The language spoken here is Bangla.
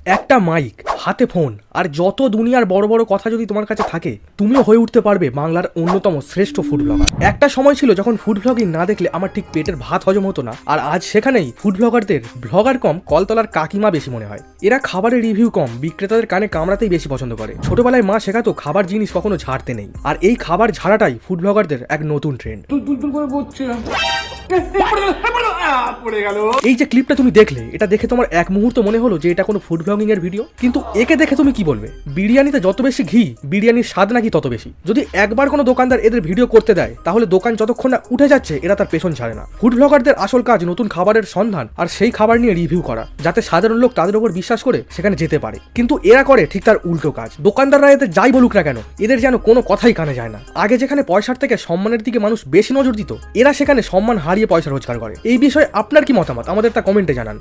একটা মাইক, হাতে ফোন আর যত দুনিয়ার বড় বড় কথা যদি তোমার কাছে থাকে, তুমিও হয়ে উঠতে পারবে বাংলার অন্যতম শ্রেষ্ঠ ফুড ব্লগার। একটা সময় ছিল যখন ফুড ব্লগিং না দেখলে আমার ঠিক পেটের ভাত হজম হতো না, আর আজ সেখানেই ফুড ব্লগারদের ব্লগার কম কলতলার কাকিমা বেশি মনে হয়। এরা খাবারের রিভিউ কম বিক্রেতাদের কানে কামড়াতেই বেশি পছন্দ করে। ছোটবেলায় মা শেখাতো খাবার জিনিস কখনো ঝাড়তে নেই, আর এই খাবার ঝাড়াটাই ফুড ব্লগারদের এক নতুন ট্রেন্ড। এই যে ক্লিপটা তুমি দেখলে, এটা দেখে তোমার এক মুহূর্ত মনে হলো যে এটা কোনো ফুড ব্লগিং এর ভিডিও, কিন্তু একে দেখে তুমি কি বলবে? বিরিয়ানিতে যত বেশি ঘি, বিরিয়ানির স্বাদ নাকি তত বেশি। যদি একবার কোনো দোকানদার এদের ভিডিও করতে দেয়, তাহলে দোকান যতক্ষণ না উঠে যাচ্ছে এরা তার পেছন ছাড়ে না। ফুড ব্লগারদের আসল কাজ নতুন খাবারের সন্ধান আর সেই খাবার নিয়ে রিভিউ করা, যাতে সাধারণ লোক তাদের উপর বিশ্বাস করে সেখানে যেতে পারে। কিন্তু এরা করে ঠিক তার উল্টো কাজ। দোকানদাররা এদের যাই বলুক না কেন, এদের যেন কোনো কথাই কানে যায় না। আগে যেখানে পয়সার থেকে সম্মানের দিকে মানুষ বেশি নজর দিত, এরা সেখানে সম্মান হারিয়ে পয়সা রোজগার করে। এই বিষয়ে আপনার কি মতামত? আমাদের তা কমেন্টে জানান।